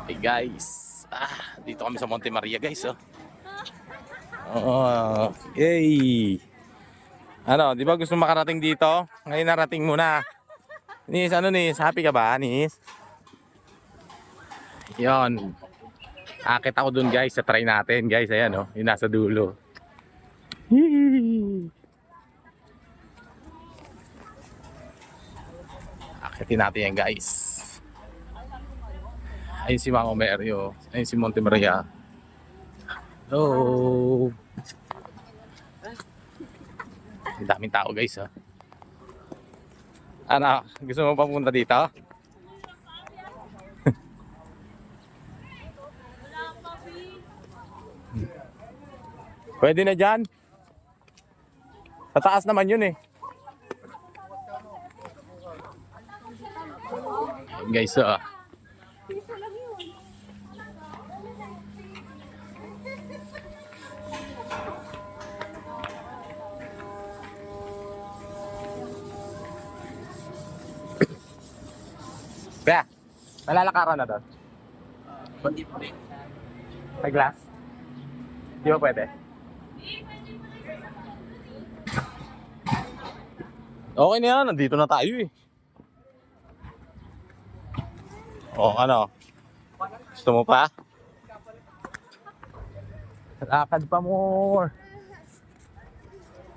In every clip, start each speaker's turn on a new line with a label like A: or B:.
A: Hey guys, dito kami sa Monte Maria guys, oh. Oh, yay! Ano, di ba gusto makarating dito? Ngayon narating mo na. Nis, ano Nis? Happy ka ba, Nis? Yon. Akit ako dun guys, sa try natin guys. Ayan, oh, yung nasa dulo. Yee! Akitin natin yan guys. Ayun si Mang Omerio. Ayun si Monte Maria. Hello! Ang daming tao guys, oh. Ano, gusto mo papunta dito? Pwede na dyan. Sa taas naman yun eh. Ayun guys, oh. Kaya, nalalakaran na doon. May glass? Di ba pwede? Okay na yan, nandito na tayo eh. O ano? Gusto mo pa? Lakad pa more.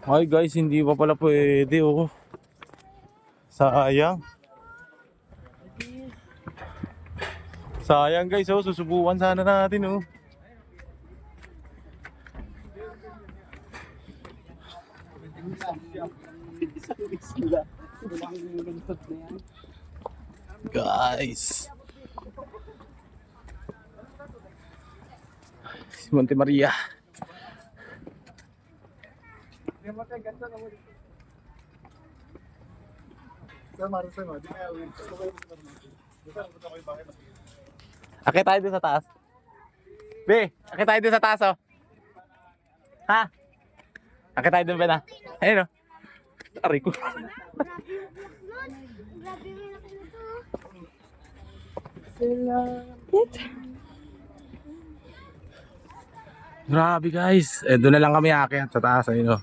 A: Ay guys, hindi pa pala pwede oh. Sayang. Sayang guys, oh, susubukan sana natin oh. Guys. Si Monte Maria. Akit tayo doon sa taas. Be, akit tayo doon sa taas oh. Ha? Akit tayo doon ba na? Ayun oh. Aray ko. Grabe guys. Eh, doon na lang kami aakyat sa taas. Ayun oh.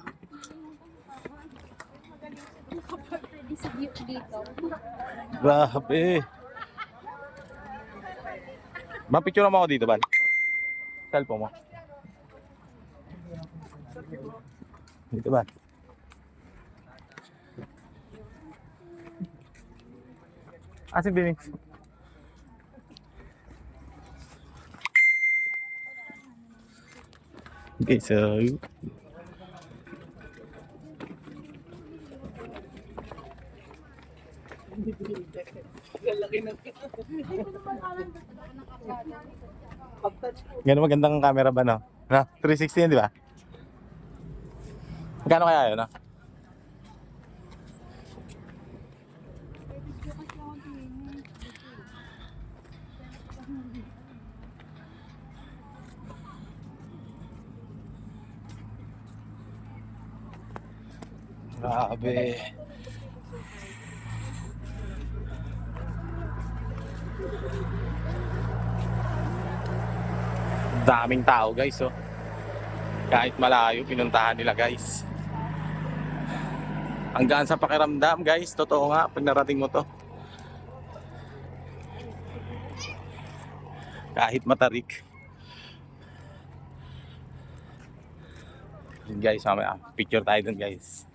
A: Grabe. Mapicture mo ako dito, Ban. Cellphone mo. Dito, Ban. Asin din. Okay, so ganun magandang camera ba, no? Na, 360 yun, di ba? Magkano kaya yun, no? Grabe. Daming tao guys, oh. Kahit malayo, pinuntahan nila guys. Hanggang sa pakiramdam guys, totoo nga pag narating mo to. Kahit matarik. Guys, mamaya picture tayo dun guys.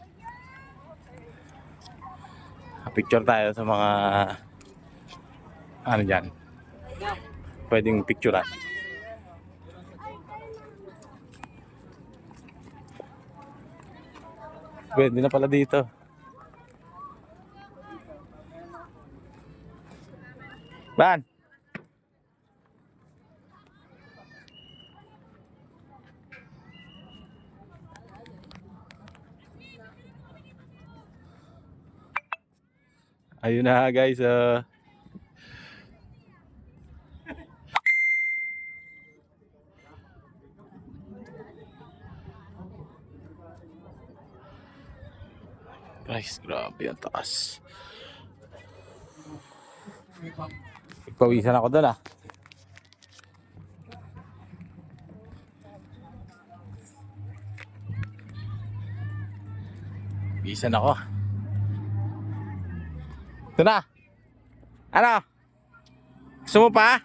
A: Picture tayo sa mga ano dyan, pwedeng picturean. Pwede na pala dito. Ban! Ayun na guys, guys, grabe ang taas. Nagpawisan ako doon ah. Asan ako? Ito na. Ano? Gusto mo pa?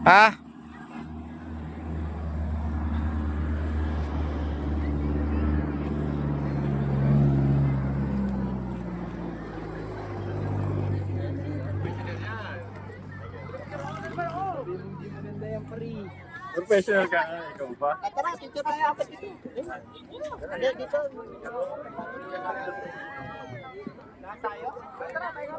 A: Ha?
B: Professional ka, ikaw ba?
C: Tara, picture tayo apat dito. Hindi, dito. Lahat tayo? Tara, tayo.